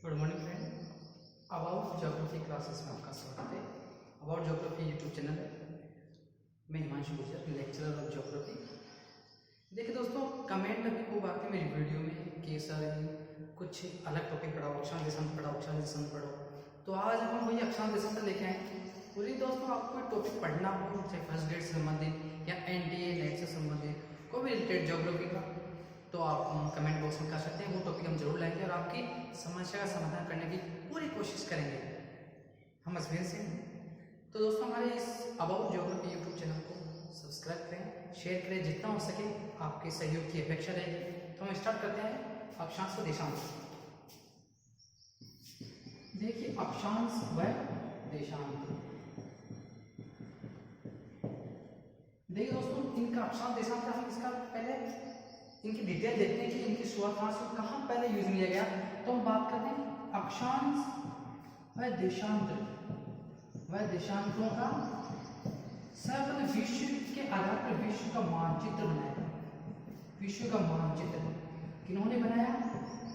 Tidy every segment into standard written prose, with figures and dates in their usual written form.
Good morning friend. About geography classes में आपका स्वागत है। अबाउट ज्योग्राफी यूट्यूब चैनल है। मैं हिमांशु गुजर, लेक्चरर ऑफ ज्योग्राफी। देखिए दोस्तों, कमेंट अभी खूब आते हैं मेरी वीडियो में कि सर कुछ अलग टॉपिक पढ़ाओ, अक्षांश देशांतर पढ़ाओ, अक्षांश देशांतर पढ़ो। तो आज हम वही अक्षांश देशांतर लेके आए। पूरी दोस्तों, आपको टॉपिक पढ़ना हो, चाहे फर्स्ट ग्रेड से संबंधित या एनडीए नेट से संबंधित कोई भी रिलेटेड ज्योग्राफी का, तो आप कमेंट बॉक्स में कर सकते हैं। वो टॉपिक हम जरूर लाएंगे और आपकी समस्या का समाधान करने की पूरी कोशिश करेंगे। हम अजमेर से हैं। तो दोस्तों, हमारे इस अबाउट ज्योग्राफी यूट्यूब चैनल को सब्सक्राइब करें, शेयर करें, जितना हो सके आपके सहयोग की अपेक्षा रहेगी। तो हम स्टार्ट करते हैं अक्षांश व देशांश। देखिए, अक्षांश व देशांत। देखिए दोस्तों, इनका अक्षांश देशांत हम इसका पहले इनकी डिटेल देखते हैं कि इनकी शुरुआत कहाँ पहले यूज लिया गया। तो हम बात करते हैं अक्षांश व देशांतर व देशांतरों का सर्वप्रथम विश्व के आधार पर विश्व का मानचित्र बनाया। विश्व का मानचित्र किन्होंने बनाया?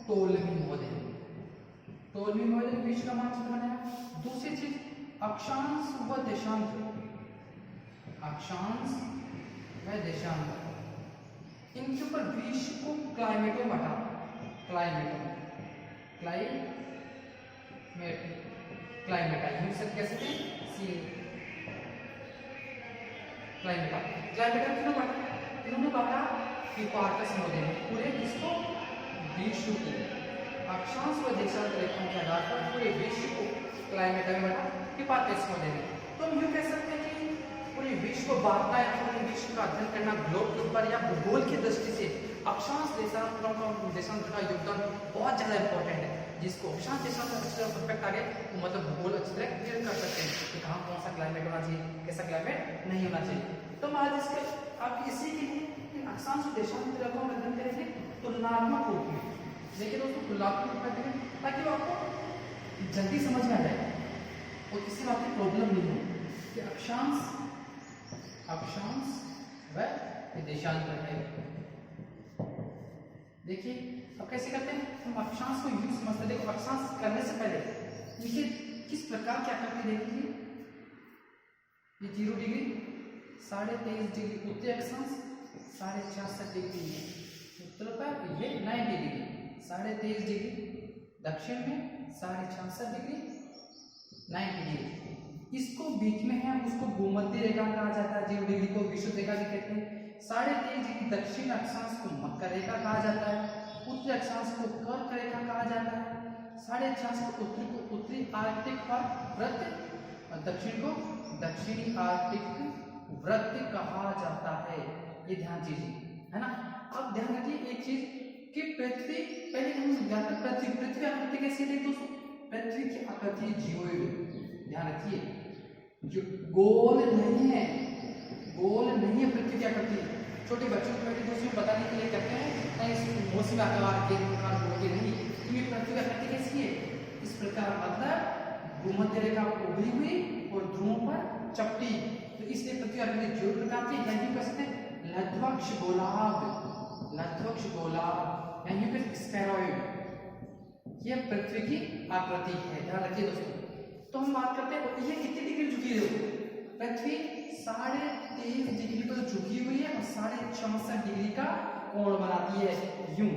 टोलमी महोदय। टोलमी महोदय ने विश्व का मानचित्र बनाया। दूसरी चीज, अक्षांश व देशांतर। अक्षांश व देशांतर, इनके ऊपर विश्व को क्लाइमेटो बटा। क्लाइमेटा यूं से कैसे थे सी क्लाइमेटा क्यों बटा? इन्होंने बांटा हिप्पार्टस महोदय ने पूरे इसको विश्व को अक्षांश व देशांतर रेखाओं के आधार पर पूरे विश्व को क्लाइमेटा में बांटा हिप्पार्टस महोदय ने। तो हम यूं कह सकते हैं कि पूरे विश्व को बांटना या पूरे विश्व का अध्ययन करना ग्लोब के ऊपर या भूगोल की दृष्टि से अक्षांश देशांतरों का योगदान बहुत ज्यादा इंपॉर्टेंट है। जिसको अक्षांश देशांतर परफेक्ट आ गए वो मतलब भूगोल अच्छी तरह क्लियर कर सकते हैं कि कहाँ कौन सा क्लाइमेट होना चाहिए, कैसा क्लाइमेट नहीं होना चाहिए। तो हम आज इसके आप इसी के लिए अक्षांश देशांतर का अध्ययन करेंगे तुलनात्मक रूप में। देखिए दोस्तों, तुलनात्मक रूप में ताकि वो आपको जल्दी समझ में आ जाए और किसी बात की प्रॉब्लम नहीं हो कि अक्षांश व देशांतर है। देखिए अब कैसे करते हैं हम अक्षांश को यूं समझते हैं। देखो, अक्षांश करने से पहले इनके किस प्रकार की आकृति देखेंगे। ये 0 डिग्री, 23.5 डिग्री उत्तरी अक्षांश, 66.5 डिग्री उत्तर पर, ये 90 डिग्री, 23.5 डिग्री दक्षिण में, 66.5 डिग्री 90 डिग्री। इसको बीच में है, उसको भूमध्य रेखा कहा जाता है। 0 डिग्री को विषुवत रेखा भी कहते हैं। 23.5 डिग्री दक्षिण अक्षांश को मकर रेखा कहा जाता है। उत्तरी अक्षांश को कर्क रेखा कहा जाता है। 66.5 को उत्तरी आर्कटिक वृत्त और दक्षिण को दक्षिणी आर्कटिक वृत्त कहा जाता है। ये ध्यान दीजिए, है ना। अब ध्यान रखिए एक चीज कि पृथ्वी, पहले हम समझाते हैं पृथ्वी आकृति कैसी है दोस्तों। पृथ्वी की आकृति जियोइड, ध्यान रखिए, जो गोल नहीं है, गोल नहीं है पृथ्वी की आकृति। छोटे बच्चों को पहले दोस्तों बताने के लिए कहते हैं मौसमी आकार के प्रकार होते नहीं, क्योंकि पृथ्वी की आकृति कैसी है इस प्रकार, मतलब भूमध्य रेखा उभरी हुई और ध्रुवों पर चपटी। तो इसलिए पृथ्वी की आकृति जो प्रकार की यानी कह सकते हैं लध्वक्ष गोलाभ, यानी कि स्फेरॉइड, ये पृथ्वी की आकृति है। ध्यान रखिए दोस्तों। तो हम बात करते हैं ये कितनी डिग्री झुकी है। पृथ्वी 23.5 डिग्री पर झुकी हुई है और 64.5 डिग्री का कोण बनाती है यूं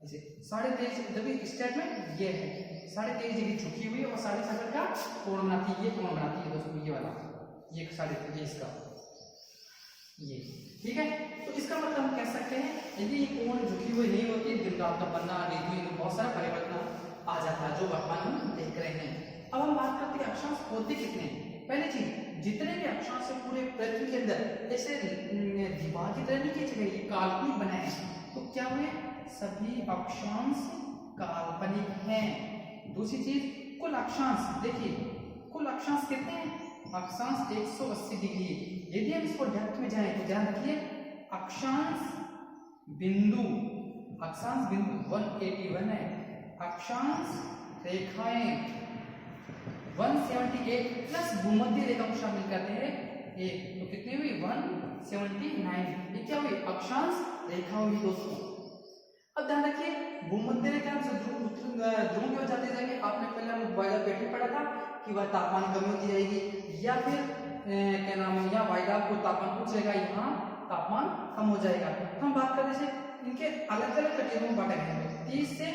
ऐसे। 23.5 जब स्टेटमेंट ये है 23.5 डिग्री झुकी हुई है और 64.5 का कोण बनाती है। ये कोण बनाती है दोस्तों, ये वाला, ये 23.5 इसका, ये ठीक है। तो इसका मतलब हम कह सकते हैं यदि ये कोण झुकी हुई नहीं होती, दिन रात का बनना, ऋतु में बहुत सारा परिवर्तन आ जाता है जो वर्तमान हम देख रहे हैं। अब हम बात करते हैं अक्षांश होते कितने। पहली चीज, जितने भी अक्षांश पूरे पृथ्वी के अंदर ऐसे दीवार की तरह नहीं खींचे गए, काल्पनिक बनाए हैं। तो क्या हुए, सभी अक्षांश काल्पनिक हैं। दूसरी चीज, कुल अक्षांश, देखिए कुल अक्षांश कितने हैं। अक्षांश 180 डिग्री। यदि हम इसको डेप्थ में जाएं तो ध्यान रखिए अक्षांश बिंदु 181 है। अक्षांश रेखाएं 178 प्लस भूमध्य रेखा को शामिल करते हैं एक, तो कितनी हुई 179। ये क्या हुई, अक्षांश रेखा हुई दोस्तों। अब ध्यान रखिए भूमध्य रेखा से ध्रुवों की ओर जाते जाएंगे। आपने पहले हम वायदा पैटर्न पढ़ा था कि वह तापमान कमी होती जाएगी, या फिर क्या नाम है, यहाँ वायदा को तापमान ऊंच रहेगा, यहाँ तापमान कम हो जाएगा। हम बात करते हैं इनके अलग अलग कटिबंधों में बांटा गया है। 30 से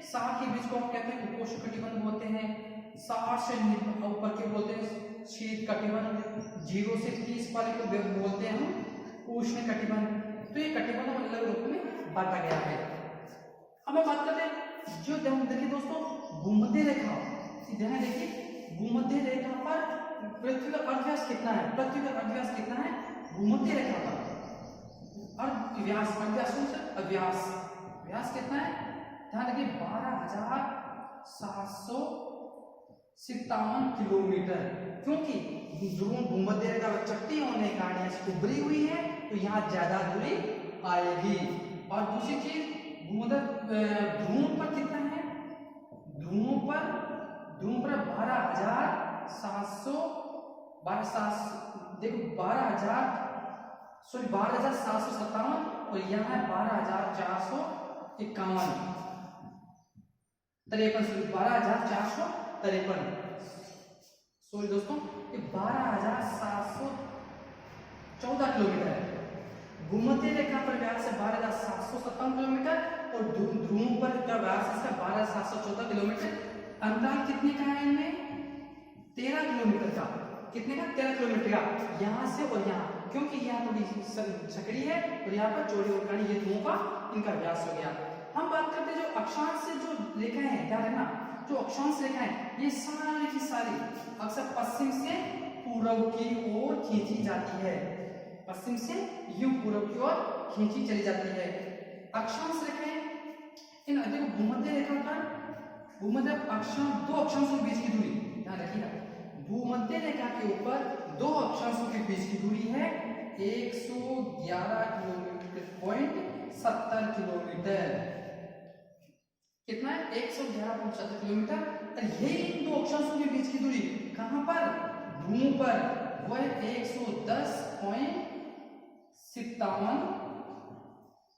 60 के बीच को हम कहते हैं उपोष्ण कटिबंध बोलते हैं। 60 से ऊपर के बोलते हैं शीत कटिबंध। 0 से 30 वाले को बोलते हैं हम उष्ण कटिबंध। तो ये कटिबंध अलग रूप में बांटा गया है। अब हम बात करते हैं जो देखिए दोस्तों, भूमध्य रेखा, ध्यान देखिए भूमध्य रेखा पर पृथ्वी का अर्धव्यास कितना है, पृथ्वी का अर्धव्यास कितना है भूमध्य रेखा पर, अर्धव्यास, अर्धव्यास अव्यास, व्यास कितना है, ध्यान रखिए 12,757 किलोमीटर। क्योंकि भूमध्य रेखा चट्टी होने के कारण उभरी हुई है, तो यहाँ ज्यादा दूरी आएगी। और दूसरी चीज भूमध्य ध्रुव पर कितना है, ध्रुव पर 12,757 और यहाँ है 12,451 12,453। सॉरी दोस्तों, ये 12,714 किलोमीटर है। भूमध्य रेखा पर व्यास है 12,757 किलोमीटर और ध्रुव पर का व्यास इसका 12,714 किलोमीटर। अंतराल कितने का है इनमें, 13 किलोमीटर का। कितने का, 13 किलोमीटर का, यहाँ से और यहाँ, क्योंकि यहाँ थोड़ी सकड़ी है और यहाँ पर चौड़ी होने के कारण ये ध्रुवों का इनका व्यास हो गया। हम बात करते हैं जो अक्षांश से जो रेखाएं हैं, क्या रहना, जो अक्षांश रेखाएं ये सारी की सारी अक्सर पश्चिम से पूर्व की ओर खींची जाती है, पश्चिम से यूं पूर्व की ओर खींची चली जाती है। अक्षांश रेखाएं इन देखो भूमध्य रेखा पर भूमध्य अक्षांश, दो अक्षांशों के बीच की दूरी ध्यान रखिएगा, भूमध्य रेखा के ऊपर दो अक्षांशों के बीच की दूरी है 111 किलोमीटर। कितना है, 111.70 किलोमीटर। और यही इन दो अक्षांशों के बीच की दूरी कहां पर, ध्रुव पर, वह 110.57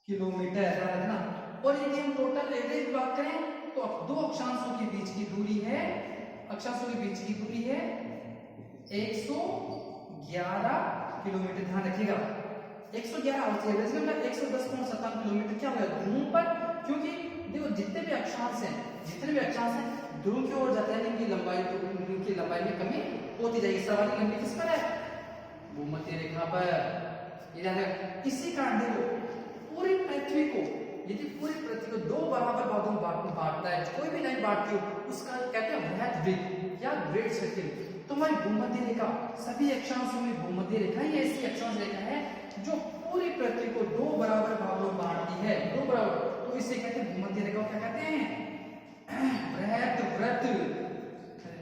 किलोमीटर रखना। और यदि हम टोटल एवरेज बात करें तो दो अक्षांशों के बीच की दूरी है, अक्षांशों के बीच की दूरी है 111 किलोमीटर। ध्यान रखिएगा 111 एवरेज में 110.57 किलोमीटर क्या होगा ध्रुव पर। क्योंकि देखो जितने भी अक्षांश हैं ध्रुव की ओर जाते हैं, इनकी लंबाई में कमी होती जाएगी। सर्वाधिक लंबी किस पर है, भूमध्य रेखा पर। इसी कारण देखो पूरी पृथ्वी को, यदि पूरी पृथ्वी को दो बराबर भागों में बांटता है, कोई भी लाइन बांटती हो उसका कहते हैं वृहद वृत्त या ग्रेट सर्किल। तो हमारी भूमध्य रेखा, सभी अक्षांशों में भूमध्य रेखा ही ऐसी अक्षांश रेखा है जो पूरी पृथ्वी को दो बराबर भागों में बांटती है, दो बराबर। तो इसे कहते हैं भूमध्य रेखा, क्या कहते हैं, वृहद वृत्त,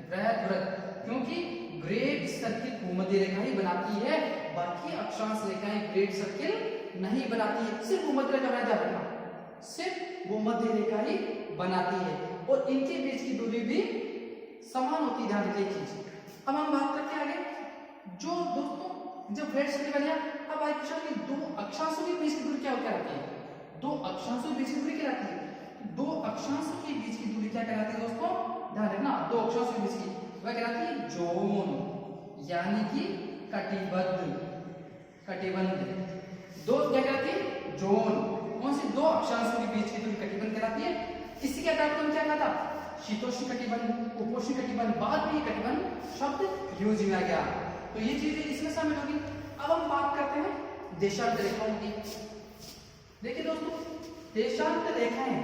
वृहद वृत्त। क्योंकि ग्रेट सर्किल भूमध्य रेखा ही बनाती है, बाकी अक्षांश रेखाएं ग्रेट सर्किल नहीं बनाती है, सिर्फ भूमध्य रेखा बनाती है, सिर्फ भूमध्य रेखा ही बनाती है। और इनके बीच की दूरी भी समान होती है, ध्यान रखिए चीज। अब हम बात करते हैं आगे, जो दोस्तों जब ग्रेट सर्किल बन गया, अब आगे क्वेश्चन कि दो अक्षांशों के बीच की दूरी क्या कहलाती है, दो अक्षांशों के बीच की दूरी क्या कहलाती है, दो अक्षांशों के बीच की दूरी क्या कहलाती है दोस्तों, ध्यान रखना, दो अक्षांशों के बीच की वह कहलाती है जोन, यानी कि कटिबंध। दो क्या कहलाती है, जोन। कौन सी, दो अक्षांशों के बीच की दूरी कटिबंध कहलाती है। इसी के आधार पर हम क्या कहा था, शीतोष्ण कटिबंध, उपोष्ण कटिबंध, बाद में ये कटिबंध शब्द यूज में आ गया। तो ये चीजें इसमें शामिल होगी। अब हम बात करते हैं देशांतर रेखाओं की। देखिए दोस्तों, देशांतर रेखाएं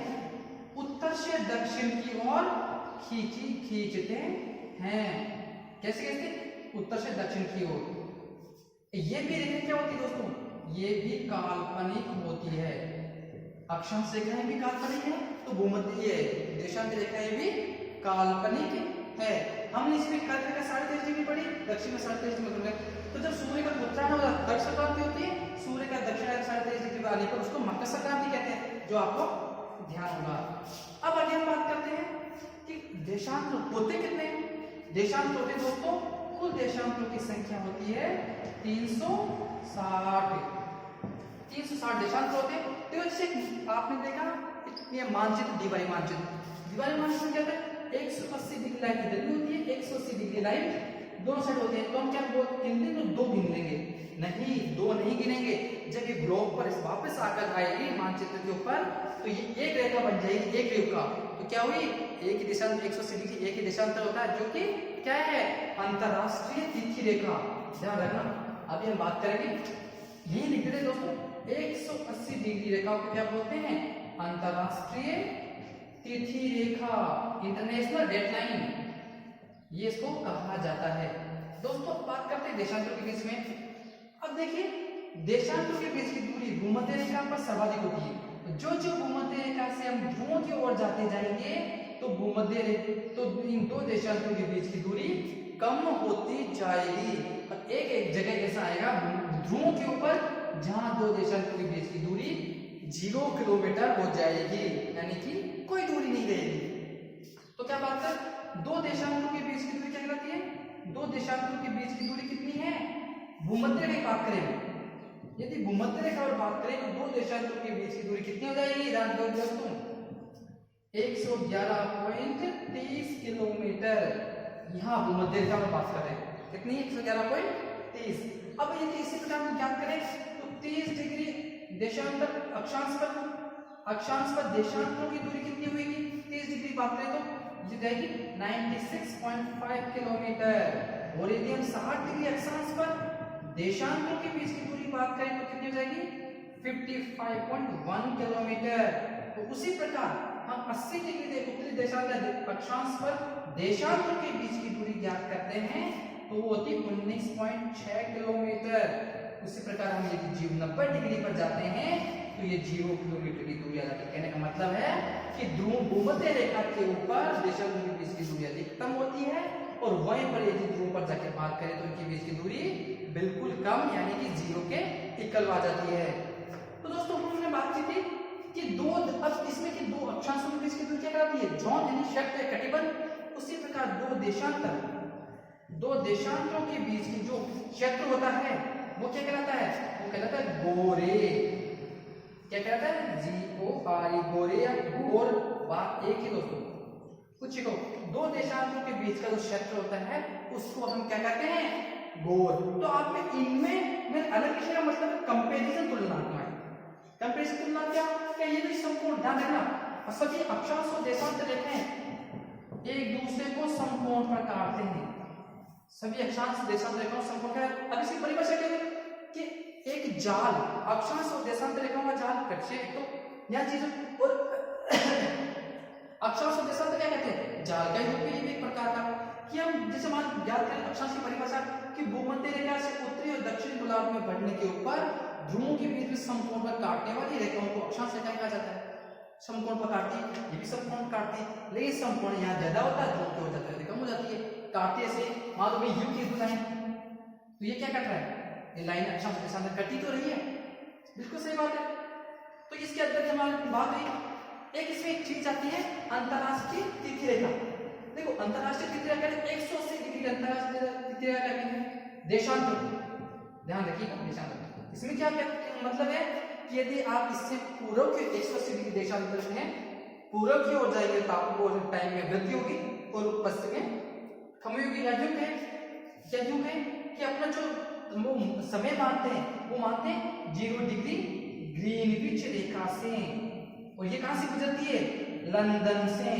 उत्तर से दक्षिण की ओर खींचते हैं। कैसे, उत्तर से दक्षिण की ओर। ये भी रेखाएं क्या होती है दोस्तों, ये भी काल्पनिक होती है। अक्षांश रेखाएं भी काल्पनिक है, तो भूमध्य देशांतर रेखाएं भी काल्पनिक है। हमने इसमें कर्क का 23.5 डिग्री पढ़ी, दक्षिण में 23.5 डिग्री। तो जब सूर्य का उत्तरायण होगा तब संक्रांति होती है, सूर्य का दक्षिणायन 23.5 डिग्री आने पर उसको मकर संक्रांति कहते हैं, जो आपको ध्यान होगा। अब आगे हम बात करते हैं कि देशांतर होते कितने, देशांतर होते दोस्तों, कुल देशांतरों की संख्या होती है 360 देशांतर होते हैं। तो जैसे आपने देखा ये मानचित्र, डीवाई मानचित्र, दीवार मानचित्र क्या होता है 180 डिग्री लाइन इधर भी होती है 180 डिग्री लाइन दोनों साइड होते हैं। तो हम क्या गिनते तो दो गिन लेंगे, नहीं दो नहीं गिनेंगे। जब ये ब्लॉक पर वापस आकर आएगी मानचित्र के ऊपर तो ये एक रेखा बन जाएगी एक रेखा। तो क्या हुई एक ही दिशा 180 डिग्री एक ही दिशांतर होता है जो कि क्या है अंतरराष्ट्रीय तिथि रेखा। ध्यान रखना अभी हम बात करेंगे यही लिख देते दोस्तों 180 डिग्री रेखा को क्या बोलते हैं अंतरराष्ट्रीय तिथि रेखा इंटरनेशनल डेडलाइन ये इसको कहा जाता है। दोस्तों बात करते हैं देशांतरों के बीच में। अब देखिए देशांतरों के बीच की दूरी भूमध्य रेखा पर सर्वाधिक होती है। जो जो भूमध्य रेखा से हम ध्रुवों की ओर जाते जाएंगे तो तो इन दो देशांतरों के बीच की दूरी कम होती जाएगी। और एक जगह ऐसा आएगा ध्रुवों के ऊपर जहां दो देशांतरों के बीच की दूरी 0 किलोमीटर हो जाएगी, यानी कि कोई दूरी नहीं रहेगी। तो क्या बात है दो देशांतरों के बीच की दूरी क्या कहलाती है? दो देशांतरों के बीच की दूरी कितनी है? भूमध्य रेखा बात करें यदि भूमध्य रेखा और बात करें तो दो देशांतरों के बीच की दूरी कितनी हो जाएगी दोस्तों 111.30 किलोमीटर। यहाँ भूमध्य रेखा में बात कर रहे हैं कितनी 111.30। अब यदि इसी प्रकार हम ज्ञात करें तो 30 डिग्री देशांतर अक्षांश पर देशांतरों की दूरी कितनी होगी 30 डिग्री बात करें तो ये जाएगी 96.5 किलोमीटर। और यदि हम 60 डिग्री अक्षांश पर देशांतरों के बीच की दूरी बात करें तो कितनी हो जाएगी 55.1 किलोमीटर। तो उसी प्रकार हम 80 डिग्री उत्तरी देशांतर अक्षांश पर देशांतरों के बीच की दूरी ज्ञात करते हैं तो वो होती 19.6 किलोमीटर। उसी प्रकार हम यदि 90 डिग्री पर जाते हैं तो ये 0 किलोमीटर की दूरी आ जाती है। कहने का मतलब है कि भूमध्य रेखा के ऊपर देशांतरों के बीच की दूरी अधिकतम होती है और वहीं पर यदि ध्रुव पर जाकर बात करें तो इनके बीच की दूरी बिल्कुल कम यानी कि 0 के इक्वल आ जाती है। तो दोस्तों हमने बात की थी कि अब इसमें कि दो अक्षांशों के बीच की दूरी क्या कहलाती है जोन यानी क्षेत्र या कटिबंध। उसी प्रकार दो देशांतरों के बीच की जो क्षेत्र होता है वो क्या कहलाता है वो कहलाता है गोरे। क्या कहता है GORE गोरे या गोर बात एक ही दोस्तों। कुछ को दो देशांतरों के बीच का जो क्षेत्र होता है उसको हम क्या कहते हैं गोर। तो आप में इनमें में अलग विषय का मतलब कंपैरिजन तुलनात्मक कंपैरिजन तुलना क्या ये भी समकोण ध्यान रखना। सभी अक्षांश और देशांतर रेखाएं एक दूसरे को समकोण पर काटते हैं। सभी अक्षांश देशांतर रेखाओं समकोण का अब इसकी परिभाषा क्या है कि एक जाल अक्षांश और देशांतर रेखाओं का जाल प्रक्षेप तो यह चीज और अक्षांश और देशांतर क्या कहते हैं जाल का ही रूप है। ये भी एक प्रकार का कि हम जैसे मान ज्ञात करें अक्षांश की परिभाषा कि भूमध्य रेखा से उत्तरी और दक्षिणी गोलार्ध में बढ़ने के ऊपर ध्रुवों के बीच में समकोण पर काटने वाली रेखाओं को अक्षांश रेखाएं कहा जाता है। समकोण पर काटती ये भी समकोण काटती लेकिन समकोण यहाँ ज्यादा होता है ध्रुव की हो जाता है कम हो जाती है। काटते से मान लो भाई यू की लाइन तो ये क्या कट रहा है ये लाइन अक्षांश के साथ कटी तो रही है बिल्कुल सही बात है। तो इसके अंदर हमारी बात हुई एक इसमें एक चीज आती है अंतरराष्ट्रीय तिथि रेखा। देखो अंतरराष्ट्रीय तिथि रेखा 180 डिग्री अंतरराष्ट्रीय तिथि रेखा कहते देशांतर ध्यान रखिएगा देशांतर। इसमें क्या मतलब है कि यदि आप इससे पूर्व के 180 डिग्री देशांतर में पूर्व की ओर जाएंगे तो आपको टाइम में वृद्धि होगी और पश्चिम में कमी होगी। क्या यूं है कि अपना जो वो समय मानते हैं वो मानते हैं 0 डिग्री ग्रीनविच रेखा से और ये कहां से गुजरती है लंदन से।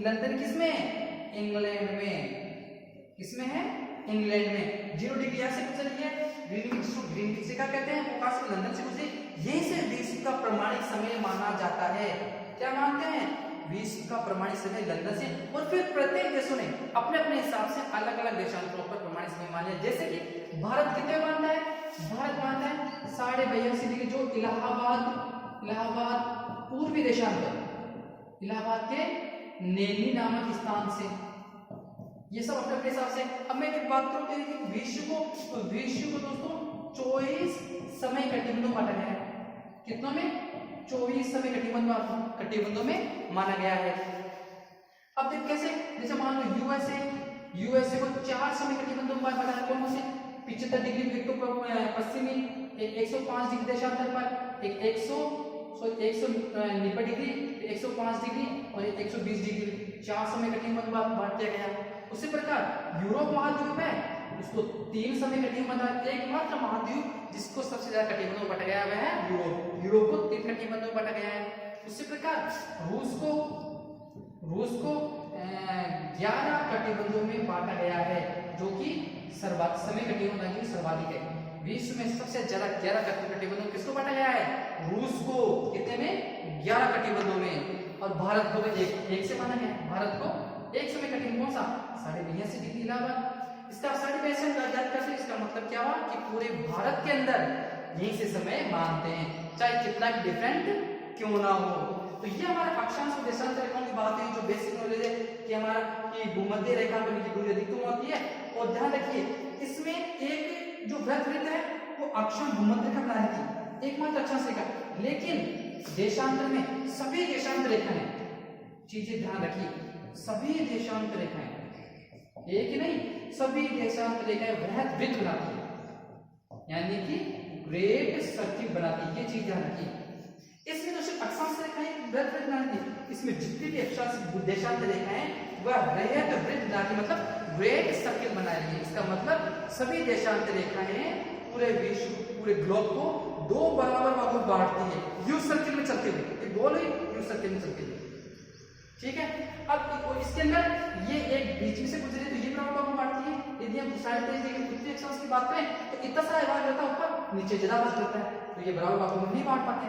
लंदन किसमें इंग्लैंड में किसमें है इंग्लैंड में 0 डिग्री यहां से गुजर रही है ग्रीनविच रेखा कहते हैं वो कहां से लंदन से गुजरी। यहीं से विश्व का प्रमाणिक समय माना जाता है। क्या मानते हैं विश्व का प्रमाणिक समय लंदन से। और फिर प्रत्येक देशों ने अपने अपने हिसाब से अलग अलग देशांतरों पर प्रमाणिक समय माने जैसे कि भारत कितने मानता है भारत मानता है 82.5 डिग्री जो इलाहाबाद पूर्वी देशांतर इलाहाबाद के नैनी नामक स्थान से ये सब अपने अपने हिसाब से। अब मैं एक बात करूं कि विश्व को दोस्तों 24 समय कटिबंधों बांटा गया है। कितनों में 24 समय कटिबंधों में माना गया है। अब देख कैसे जैसे मान लो यूएसए को 4 समय कटिबंधों में बांटा है। कौन से 75 डिग्री पश्चिमी 105 डिग्री देशांतर पर एक 190 डिग्री, 105 डिग्री और 120 डिग्री 4 समय कटिंग में बांट दिया गया। उसी प्रकार यूरोप महाद्वीप है, उसको 3 समय कटिंग में, एकमात्र महाद्वीप जिसको सबसे ज्यादा कटिबंधों में बांटा गया वह है यूरोप। यूरोप को 3 कटिबंधों में बांटा गया है। उसी प्रकार रूस को 11 कटिबंधों में बांटा गया है, जो कि सर्वाधिक समय कटिबंध की सर्वाधिक है। विश्व में सबसे ज्यादा 11 कटिबंधों किसको बांटा गया है? रूस को। कितने में? 11 कटिबंधों में। और भारत को एक से माना गया है। भारत को एक समय कटिबंध कौन सा? 82.5 डिग्री इलाहाबाद। इसका 82.5 याद करते, इसका मतलब क्या हुआ कि पूरे भारत के अंदर यहीं से समय मानते हैं, चाहे कितना भी डिफरेंट क्यों ना हो। तो ये हमारा अक्षांश और देशांतर रेखाओं की बात है, जो बेसिक नॉलेज है कि हमारा कि भूमध्य रेखा पर की दूरी अधिकतम होती है। और ध्यान रखिए, इसमें एक जो वृत्त है वो अक्षांश भूमध्य रेखा बना थी, एकमात्र अक्षांश रेखा। लेकिन देशांतर में सभी देशांतर रेखाएं, चीजें ध्यान रखिए, सभी देशांतर रेखाएं, एक ही नहीं, सभी देशांतर रेखाएं वृहद वृत्त बनाती है, यानी कि ग्रेट सर्किल बनाती है। ये चीज ध्यान रखिए। इसमें तो सिर्फ अक्षांश रेखाएं वृहद वृत्त बनाती है, इसमें जितनी भी अक्षांश देशांतर रेखाएं वह वृहद वृत्त बनाती है, मतलब ग्रेट सर्किल बनाएगी। इसका मतलब सभी देशांतर रेखाएं पूरे विश्व, पूरे ग्लोब को 2 बराबर भागों में बांटती है, यू सर्किल में चलते हुए। एक गोल है, यू सर्किल में चलते हुए। ठीक है। अब इसके अंदर ये एक बीच में से गुजरे तो ये बराबर भागों में बांटती है। यदि हम साइड उत्तरी अक्षांश की बात करें तो इतना सारा भाग रहता है ऊपर, नीचे ज्यादा भाग रहता है, तो ये बराबर भागों में नहीं बांट पाते।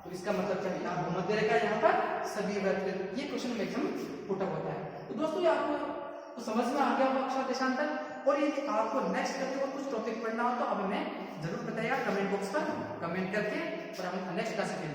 तो इसका मतलब क्या है? यहाँ भूमध्य रेखा, यहाँ पर सभी वृत्त। ये क्वेश्चन मैक्सिमम पुट अप होता है। तो दोस्तों, ये आपको तो समझ में आ गया होगा अक्षर देशांतर। और यदि आपको नेक्स्ट करते वक्त कुछ टॉपिक पढ़ना हो तो अब हमें जरूर बताइएगा कमेंट बॉक्स पर कमेंट करके, और हम नेक्स्ट क्लास में